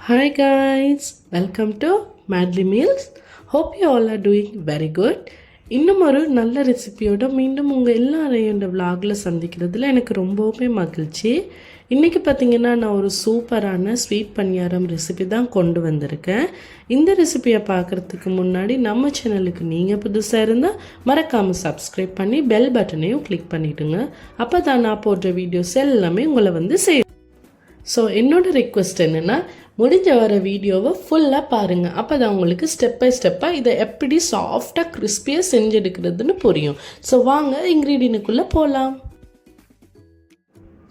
Hi guys, welcome to Madly Meals. Hope you all are doing very good. இன்னும் ஒரு நல்ல ரெசிபியோட மீண்டும் உங்கள் எல்லாரையும் இந்த விலாகில் சந்திக்கிறதுல எனக்கு ரொம்பவுமே மகிழ்ச்சி. இன்றைக்கி பார்த்திங்கன்னா நான் ஒரு சூப்பரான ஸ்வீட் பணியாரம் ரெசிபி தான் கொண்டு வந்திருக்கேன். இந்த ரெசிபியை பார்க்குறதுக்கு முன்னாடி நம்ம சேனலுக்கு நீங்கள் புதுசாக இருந்தால் மறக்காமல் சப்ஸ்கிரைப் பண்ணி பெல் பட்டனையும் கிளிக் பண்ணிவிடுங்க. அப்போ தான் நான் போடுற வீடியோஸ் எல்லாமே உங்களை வந்து ஸோ என்னோடய ரிக்வெஸ்ட் என்னென்னா, முடிஞ்ச வர வீடியோவை ஃபுல்லாக பாருங்கள். அப்போ தான் உங்களுக்கு ஸ்டெப் பை ஸ்டெப்பாக இதை எப்படி சாஃப்டாக கிறிஸ்பியாக செஞ்செடுக்கிறதுன்னு புரியும். ஸோ வாங்க இன்க்ரீடியன்ட்டுக்குள்ளே போகலாம்.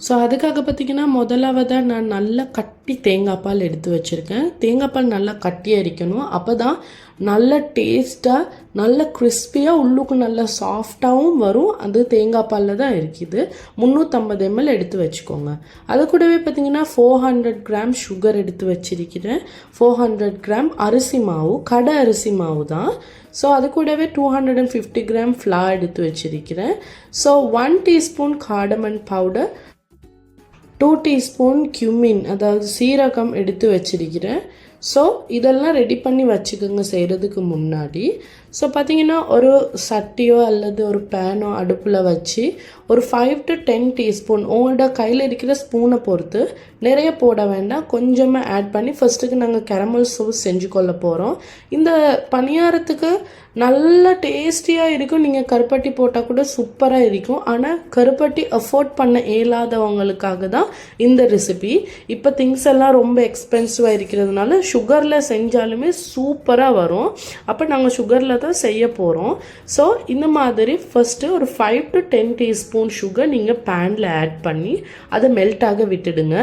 ஸோ அதுக்காக பார்த்திங்கன்னா முதலாவதாக நான் நல்லா கட்டி தேங்காய் பால் எடுத்து வச்சுருக்கேன். தேங்காய் பால் நல்லா கட்டி அரிக்கணும். அப்போ தான் நல்ல டேஸ்ட்டாக நல்ல கிறிஸ்பியாக உள்ளுக்கு நல்லா சாஃப்டாகவும் வரும். அது தேங்காய் பாலில் தான் இருக்குது. 350 ml எடுத்து வச்சுக்கோங்க. அது கூடவே பார்த்திங்கன்னா 400 கிராம் சுகர் எடுத்து வச்சிருக்கிறேன். 400 கிராம் அரிசி மாவு, கடை அரிசி மாவு தான். ஸோ அது கூடவே 250 கிராம் ஃப்ளார் எடுத்து வச்சிருக்கிறேன். So 1 teaspoon cardamom powder, 2 teaspoon cumin அதாவது சீரகம் எடுத்து வச்சிருக்கிறேன். ஸோ இதெல்லாம் ரெடி பண்ணி வச்சுக்கோங்க செய்கிறதுக்கு முன்னாடி. ஸோ பார்த்திங்கன்னா ஒரு சட்டியோ அல்லது ஒரு பேனோ அடுப்பில் வச்சு ஒரு 5 to 10 டீஸ்பூன் உங்களோட கையில் இருக்கிற ஸ்பூனை பொறுத்து, நிறைய போட வேண்டாம், கொஞ்சமாக ஆட் பண்ணி ஃபஸ்ட்டுக்கு நாங்கள் கேரமல் சோஸ் செஞ்சு கொள்ள போகிறோம். இந்த பணியாரத்துக்கு நல்ல டேஸ்டியாக இருக்கும். நீங்கள் கருப்பட்டி போட்டால் கூட சூப்பராக இருக்கும். ஆனால் கருப்பட்டி அஃபோர்ட் பண்ண இயலாதவங்களுக்காக தான் இந்த ரெசிபி. இப்போ திங்ஸ் எல்லாம் ரொம்ப எக்ஸ்பென்சிவாக இருக்கிறதுனால சுகரில் செஞ்சாலுமே சூப்பராக வரும். அப்போ நாங்கள் சுகரில் தான் செய்ய போகிறோம். ஸோ இந்த மாதிரி ஃபஸ்ட்டு ஒரு 5 to 10 டீஸ்பூன் சுகர் நீங்கள் பேனில் ஆட் பண்ணி அதை மெல்ட் ஆக விட்டுடுங்க.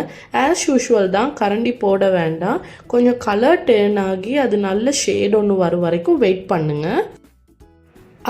ஆஸ் யூஷுவல் தான், கரண்டி போட வேண்டாம். கொஞ்சம் கலர் டேர்ன் ஆகி அது நல்ல ஷேட் ஒன்று வரும் வரைக்கும் வெயிட் பண்ணுங்கள்.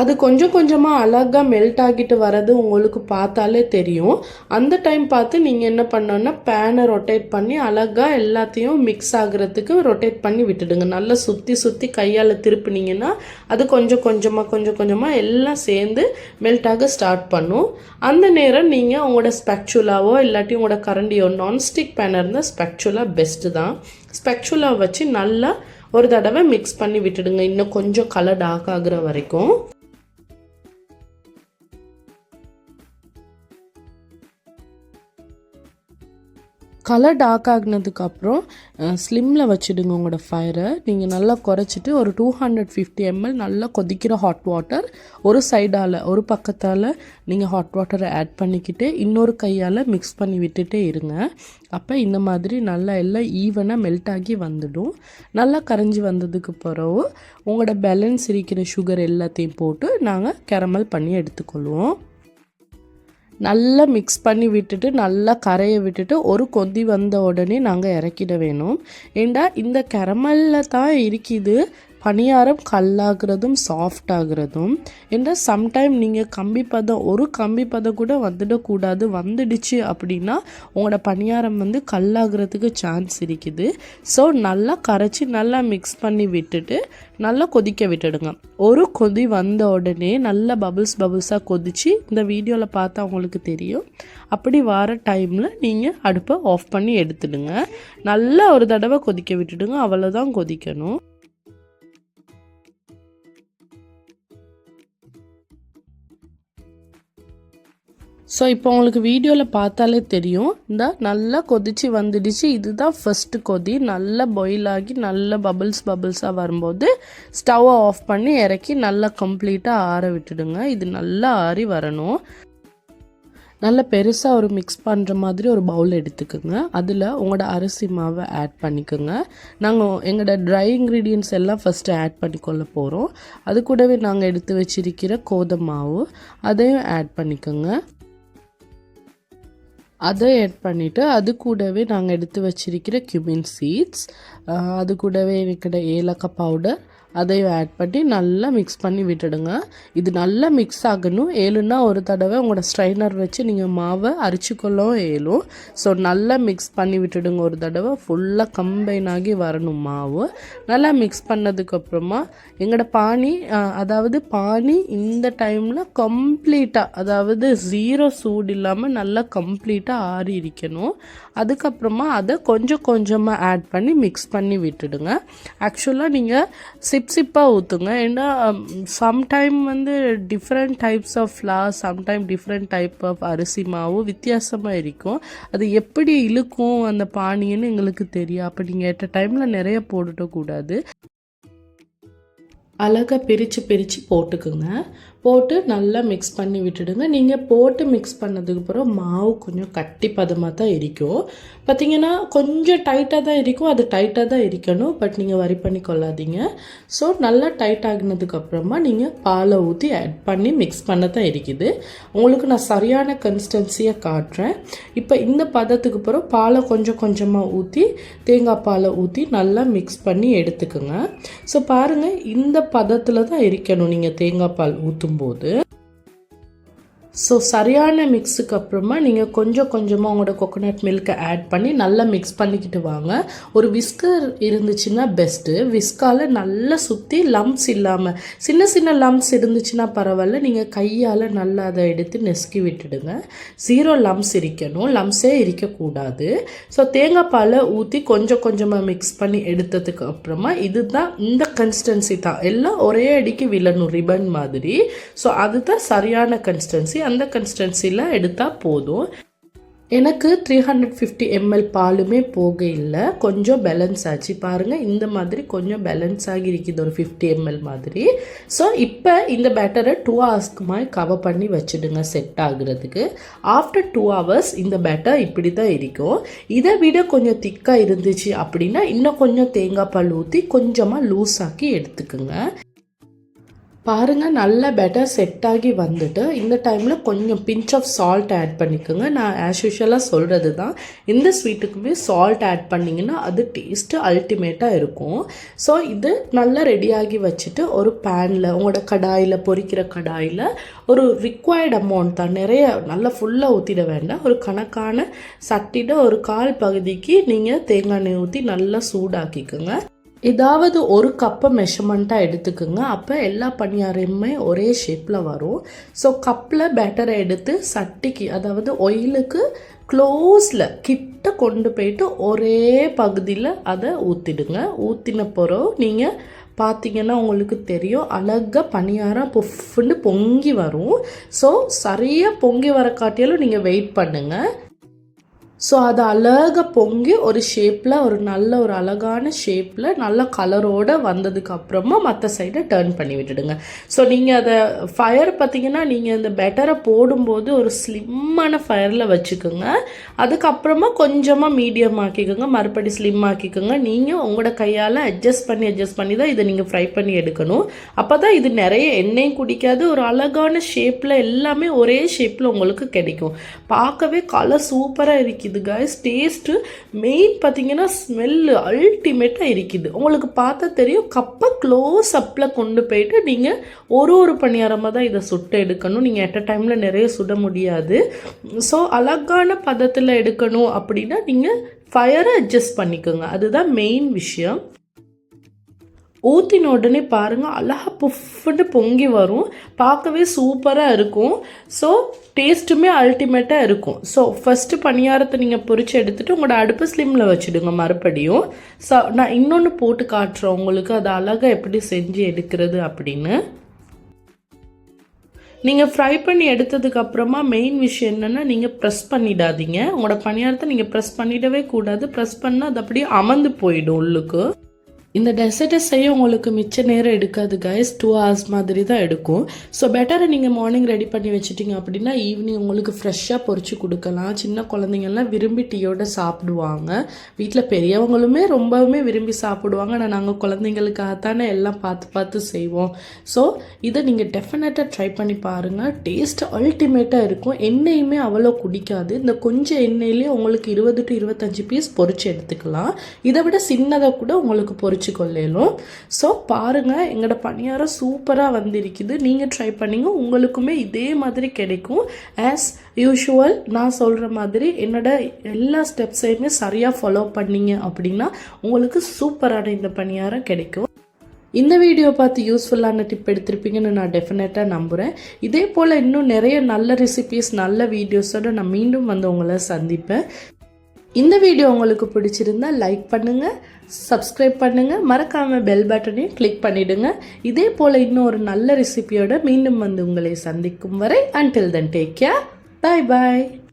அது கொஞ்சம் கொஞ்சமாக அழகாக மெல்ட் ஆகிட்டு வர்றது உங்களுக்கு பார்த்தாலே தெரியும். அந்த டைம் பார்த்து நீங்கள் என்ன பண்ணோன்னா பேனை ரொட்டேட் பண்ணி அழகாக எல்லாத்தையும் மிக்ஸ் ஆகிறதுக்கு ரொட்டேட் பண்ணி விட்டுடுங்க. நல்லா சுற்றி சுற்றி கையால் திருப்பினீங்கன்னா அது கொஞ்சம் கொஞ்சமாக எல்லாம் சேர்ந்து மெல்ட் ஆக ஸ்டார்ட் பண்ணும். அந்த நேரம் நீங்கள் உங்களோட ஸ்பெக்சுலாவோ இல்லாட்டி உங்களோட கரண்டியோ, நான்ஸ்டிக் பேனாக இருந்தால் ஸ்பெக்சுலா பெஸ்ட்டு தான். ஸ்பெக்சுலா வச்சு நல்லா ஒரு தடவை மிக்ஸ் பண்ணி விட்டுடுங்க, இன்னும் கொஞ்சம் கலர் டார்க் ஆகுற வரைக்கும். கலர் டார்க் ஆகினதுக்கப்புறம் ஸ்லிம்மில் வச்சுடுங்க உங்களோட ஃபயரை. நீங்கள் நல்லா குறைச்சிட்டு ஒரு 250 ml நல்லா கொதிக்கிற ஹாட் வாட்டர் ஒரு சைடால், ஒரு பக்கத்தால் நீங்கள் ஹாட் வாட்டரை ஆட் பண்ணிக்கிட்டு இன்னொரு கையால் மிக்ஸ் பண்ணி விட்டுட்டே இருங்க. அப்போ இந்த மாதிரி நல்லா எல்லாம் ஈவனாக மெல்ட் ஆகி வந்துடும். நல்லா கரைஞ்சி வந்ததுக்கு பிறகு உங்களோட பேலன்ஸ் இருக்கிற சுகர் எல்லாத்தையும் போட்டு நாங்கள் கேரமல் பண்ணி எடுத்துக்கொள்வோம். நல்லா மிக்ஸ் பண்ணி விட்டுட்டு நல்லா கரையை விட்டுட்டு ஒரு கொதி வந்த உடனே நாங்கள் இறக்கிட வேணும். ஏண்டா இந்த கேரமலில் தான் இருக்குது பணியாரம் கல்லாகிறதும் சாஃப்ட் ஆகிறதும். ஏன்னா சம்டைம் நீங்கள் ஒரு கம்பி பதம் கூட வந்துடக்கூடாது. வந்துடுச்சு அப்படின்னா உங்களோட பணியாரம் வந்து கல்லாகிறதுக்கு சான்ஸ் இருக்குது. ஸோ நல்லா கரைச்சி நல்லா மிக்ஸ் பண்ணி விட்டுட்டு நல்லா கொதிக்க விட்டுடுங்க. ஒரு கொதி வந்த உடனே நல்லா பபுள்ஸாக கொதிச்சு இந்த வீடியோவில் பார்த்தா உங்களுக்கு தெரியும். அப்படி வர டைமில் நீங்கள் அடுப்பை ஆஃப் பண்ணி எடுத்துடுங்க. நல்லா ஒரு தடவை கொதிக்க விட்டுடுங்க, அவ்வளோதான் கொதிக்கணும். ஸோ இப்போ உங்களுக்கு வீடியோவில் பார்த்தாலே தெரியும், இந்த நல்லா கொதிச்சு வந்துடுச்சு. இதுதான் ஃபஸ்ட்டு கொதி. நல்லா பாயில் ஆகி நல்லா பபுள்ஸாக வரும்போது ஸ்டவ்வை ஆஃப் பண்ணி இறக்கி நல்லா கம்ப்ளீட்டாக ஆற விட்டுடுங்க. இது நல்லா ஆறி வரணும். நல்லா பெருசாக ஒரு மிக்ஸ் பண்ணுற மாதிரி ஒரு பவுல் எடுத்துக்கோங்க. அதில் உங்களோட அரிசி மாவை ஆட் பண்ணிக்கோங்க. நாங்கள் எங்களோட ட்ரை இன்க்ரீடியன்ட்ஸ் எல்லாம் ஃபஸ்ட்டு ஆட் பண்ணிக்கொள்ள போகிறோம். அது கூடவே நாங்கள் எடுத்து வச்சிருக்கிற கோதுமை மாவு அதையும் ஆட் பண்ணிக்கோங்க. அதை ஆட் பண்ணிவிட்டு அது கூடவே நாங்கள் எடுத்து வச்சிருக்கிற கியூமின் சீட்ஸ், அது கூடவே இருக்கிற ஏலக்காய் பவுடர், அதையும் ஆட் பண்ணி நல்லா மிக்ஸ் பண்ணி விட்டுடுங்க. இது நல்லா மிக்ஸ் ஆகணும். ஏழுன்னா ஒரு தடவை உங்களோட ஸ்ட்ரைனர் வச்சு நீங்கள் மாவை அரிச்சிக்கொள்ளவும் ஏழும். ஸோ நல்லா மிக்ஸ் பண்ணி விட்டுடுங்க. ஒரு தடவை ஃபுல்லாக கம்பைன் ஆகி வரணும் மாவு. நல்லா மிக்ஸ் பண்ணதுக்கப்புறமா எங்களோட பானி இந்த டைமில் கம்ப்ளீட்டாக, அதாவது 0 சூடு இல்லாமல் நல்லா கம்ப்ளீட்டாக ஆறி இருக்கணும். அதுக்கப்புறமா அதை கொஞ்சம் கொஞ்சமாக ஆட் பண்ணி மிக்ஸ் பண்ணி விட்டுடுங்க. ஆக்சுவலாக நீங்கள் சிப்பாக ஊற்றுங்க. ஏன்னா sometime different types of flour, sometime different type of அரிசி மாவு வித்தியாசமாக இருக்கும். அது எப்படி இழுக்கும் அந்த பானின்னு எங்களுக்கு தெரியும். அப்போ நீங்கள் ஏற்ற டைமில் நிறைய போட்டுட்டக்கூடாது. அழகாக பிரித்து போட்டுக்குங்க. போட்டு நல்லா மிக்ஸ் பண்ணி விட்டுடுங்க. நீங்கள் போட்டு மிக்ஸ் பண்ணதுக்கப்புறம் மாவு கொஞ்சம் கட்டி பதமாக தான் இருக்கும். பார்த்திங்கன்னா கொஞ்சம் டைட்டாக தான் இருக்கும். அது டைட்டாக தான் இருக்கணும். பட் நீங்கள் வரி பண்ணி கொள்ளாதீங்க. ஸோ நல்லா டைட் ஆகினதுக்கப்புறமா நீங்கள் பாலை ஊற்றி ஆட் பண்ணி மிக்ஸ் பண்ண தான் இருக்குது. உங்களுக்கு நான் சரியான கன்சிஸ்டன்சியை காட்டுறேன். இப்போ இந்த பதத்துக்கு அப்புறம் பாலை கொஞ்சம் கொஞ்சமாக ஊற்றி, தேங்காய் பாலை ஊற்றி நல்லா மிக்ஸ் பண்ணி எடுத்துக்கோங்க. ஸோ பாருங்கள், இந்த பதத்தில் தான் இருக்கணும் நீங்கள் தேங்காய் பால் ஊற்றும் போது. ஸோ சரியான மிக்ஸுக்கு அப்புறமா நீங்கள் கொஞ்சம் கொஞ்சமாக உங்களோட கோகோனட் மில்கை ஆட் பண்ணி நல்லா மிக்ஸ் பண்ணிக்கிட்டு வாங்க. ஒரு விஸ்கர் இருந்துச்சுன்னா பெஸ்ட்டு. விஸ்கால் நல்லா சுற்றி லம்ப்ஸ் இல்லாமல், சின்ன சின்ன லம்ப்ஸ் இருந்துச்சுன்னா பரவாயில்ல, நீங்கள் கையால் நல்லா அதை எடுத்து நெசுக்கி விட்டுடுங்க. 0 லம்ப்ஸ் இருக்கணும், லம்ப்ஸே இருக்கக்கூடாது. ஸோ தேங்காய் பாலை ஊற்றி கொஞ்சம் கொஞ்சமாக மிக்ஸ் பண்ணி எடுத்ததுக்கு அப்புறமா இதுதான் இந்த கன்சிஸ்டன்சி தான். எல்லாம் ஒரே அடிக்கு விழணும் ரிபன் மாதிரி. ஸோ அதுதான் சரியான கன்சிஸ்டன்சி. அந்த கன்சிஸ்டன்சியில் எடுத்தால் போதும். எனக்கு 350 ml பாலுமே போக இல்லை, கொஞ்சம் பேலன்ஸ் ஆச்சு. பாருங்கள், இந்த மாதிரி கொஞ்சம் பேலன்ஸ் ஆகி இருக்குது ஒரு 50 ml மாதிரி. ஸோ இப்போ இந்த பேட்டரை 2 ஹவர்ஸ்க்கு மாதிரி கவர் பண்ணி வச்சுடுங்க செட் ஆகுறதுக்கு. ஆஃப்டர் 2 ஹவர்ஸ் இந்த பேட்டர் இப்படி தான் இருக்கும். இதை விட கொஞ்சம் திக்காக இருந்துச்சு அப்படின்னா இன்னும் கொஞ்சம் தேங்காய் பால் ஊற்றி கொஞ்சமாக லூஸ் ஆக்கி எடுத்துக்குங்க. பாருங்கள், நல்ல பெட்டர் செட் ஆகி வந்துட்டு இந்த டைமில் கொஞ்சம் பிஞ்ச் ஆஃப் சால்ட் ஆட் பண்ணிக்கோங்க. நான் ஆஸ் யூஷுவலாக சொல்கிறது தான், இந்த ஸ்வீட்டுக்குமே சால்ட் ஆட் பண்ணிங்கன்னா அது டேஸ்ட்டு அல்டிமேட்டாக இருக்கும். ஸோ இது நல்லா ரெடியாகி வச்சுட்டு ஒரு பேனில், உங்களோட கடாயில், பொரிக்கிற கடாயில் ஒரு ரிக்வயர்ட் அமௌண்ட் தான், நிறைய நல்லா ஃபுல்லாக ஊற்றிட வேண்டாம். ஒரு கணக்கான சட்டியில் ஒரு 1/4 பகுதிக்கு நீங்கள் தேங்காய் எண்ணெய் ஊற்றி நல்லா சூடாக்கிக்கோங்க. ஏதாவது ஒரு கப்பை மெஷர்மெண்ட்டாக எடுத்துக்கோங்க. அப்போ எல்லா பணியாரமுமே ஒரே ஷேப்பில் வரும். ஸோ கப்பில் பேட்டரை எடுத்து சட்டிக்கு, அதாவது ஒயிலுக்கு க்ளோஸில் கிட்ட கொண்டு போயிட்டு ஒரே பகுதியில் அதை ஊற்றிடுங்க. ஊற்றின பிறகு நீங்கள் பார்த்தீங்கன்னா உங்களுக்கு தெரியும், அழகாக பணியாரம் புஃப்னு பொங்கி வரும். ஸோ சரியாக பொங்கி வர காட்டியாலும் நீங்கள் வெயிட் பண்ணுங்கள். ஸோ அது அழகாக பொங்கி ஒரு ஷேப்பில், ஒரு அழகான ஷேப்பில் நல்ல கலரோடு வந்ததுக்கு அப்புறமா மற்ற சைடை டர்ன் பண்ணி விட்டுடுங்க. ஸோ நீங்கள் அதை ஃபயர் பார்த்திங்கன்னா நீங்கள் இந்த பெட்டரை போடும்போது ஒரு ஸ்லிம்மான ஃபயரில் வச்சுக்கோங்க. அதுக்கப்புறமா கொஞ்சமாக மீடியம் ஆக்கிக்கோங்க, மறுபடி ஸ்லிம் ஆக்கிக்கோங்க. நீங்கள் உங்களோட கையால் அட்ஜஸ்ட் பண்ணி தான் இதை நீங்கள் ஃப்ரை பண்ணி எடுக்கணும். அப்போ தான் இது நிறைய எண்ணெயும் குடிக்காது, ஒரு அழகான ஷேப்பில் எல்லாமே ஒரே ஷேப்பில் உங்களுக்கு கிடைக்கும். பார்க்கவே கலர் சூப்பராக இருக்குது கைஸ். டேஸ்ட்டு மெயின் பார்த்தீங்கன்னா ஸ்மெல்லு அல்டிமேட்டாக இருக்குது. உங்களுக்கு பார்த்தா தெரியும். கப்பை க்ளோஸ் அப்பில் கொண்டு போயிட்டு நீங்கள் ஒரு பணியாரமாக தான் இதை சுட்டு எடுக்கணும். நீங்கள் அட் அ டைமில் நிறைய சுட முடியாது. ஸோ அழகான பதத்தில் எடுக்கணும் அப்படின்னா நீங்கள் ஃபயரை அட்ஜஸ்ட் பண்ணிக்கோங்க. அதுதான் மெயின் விஷயம். ஊற்றின உடனே பாருங்கள், அழகாக புஃப்னு பொங்கி வரும். பார்க்கவே சூப்பராக இருக்கும். ஸோ டேஸ்ட்டுமே அல்டிமேட்டாக இருக்கும். ஸோ ஃபஸ்ட்டு பணியாரத்தை நீங்கள் பொரித்து எடுத்துகிட்டு உங்களோட அடுப்பு ஸ்லிம்மில் வச்சுடுங்க மறுபடியும். ஸோ நான் இன்னொன்று போட்டு காட்டுறேன் உங்களுக்கு, அது அழகாக எப்படி செஞ்சு எடுக்கிறது அப்படின்னு. நீங்கள் ஃப்ரை பண்ணி எடுத்ததுக்கப்புறமா மெயின் விஷயம் என்னென்னா, நீங்கள் ப்ரெஸ் பண்ணிடாதீங்க. உங்களோட பணியாரத்தை நீங்கள் ப்ரெஸ் பண்ணிடவே கூடாது. ப்ரெஸ் பண்ணால் அது அப்படியே அமர்ந்து போயிடும் உள்ளுக்கு. இந்த டெசர்ட்டை செய்ய உங்களுக்கு மிச்ச நேரம் எடுக்காது கைஸ், 2 hours மாதிரி தான் எடுக்கும். ஸோ பெட்டரை நீங்கள் மார்னிங் ரெடி பண்ணி வச்சுட்டிங்க அப்படின்னா ஈவினிங் உங்களுக்கு ஃப்ரெஷ்ஷாக பொரிச்சு கொடுக்கலாம். சின்ன குழந்தைங்கள்லாம் விரும்பி டீயோடு சாப்பிடுவாங்க. வீட்டில் பெரியவங்களுமே ரொம்பவுமே விரும்பி சாப்பிடுவாங்க. ஆனால் நாங்கள் குழந்தைங்களுக்காகத்தானே எல்லாம் பார்த்து செய்வோம். ஸோ இதை நீங்கள் டெஃபினட்டாக ட்ரை பண்ணி பாருங்கள். டேஸ்ட் அல்டிமேட்டாக இருக்கும். எண்ணெயுமே அவ்வளோ குடிக்காது. இந்த கொஞ்சம் எண்ணெயிலே உங்களுக்கு 20 to 25 பீஸ் பொரிச்சு எடுத்துக்கலாம். இதை விட சின்னதாக கூட உங்களுக்கு பொரிச்சு வச்சுக்கொள்ளலும். ஸோ பாருங்கள், எங்களோட பணியாரம் சூப்பராக வந்திருக்குது. நீங்கள் ட்ரை பண்ணிங்க, உங்களுக்குமே இதே மாதிரி கிடைக்கும். ஆஸ் யூஷுவல் நான் சொல்கிற மாதிரி என்னோட எல்லா ஸ்டெப்ஸையுமே சரியாக ஃபாலோ பண்ணிங்க அப்படின்னா உங்களுக்கு சூப்பரான இந்த பணியாரம் கிடைக்கும். இந்த வீடியோ பார்த்து யூஸ்ஃபுல்லான டிப் எடுத்திருப்பீங்கன்னு நான் டெஃபினட்டாக நம்புகிறேன். இதே போல் இன்னும் நிறைய நல்ல ரெசிபீஸ், நல்ல வீடியோஸோடு நான் மீண்டும் வந்து உங்களை சந்திப்பேன். இந்த வீடியோ உங்களுக்கு பிடிச்சிருந்தா லைக் பண்ணுங்கள், சப்ஸ்கிரைப் பண்ணுங்கள், மறக்காமல் பெல் பட்டனையும் கிளிக் பண்ணிவிடுங்க. இதே போல் இன்னும் ஒரு நல்ல ரெசிபியோட மீண்டும் வந்து உங்களை சந்திக்கும் வரை until then take care. Bye bye.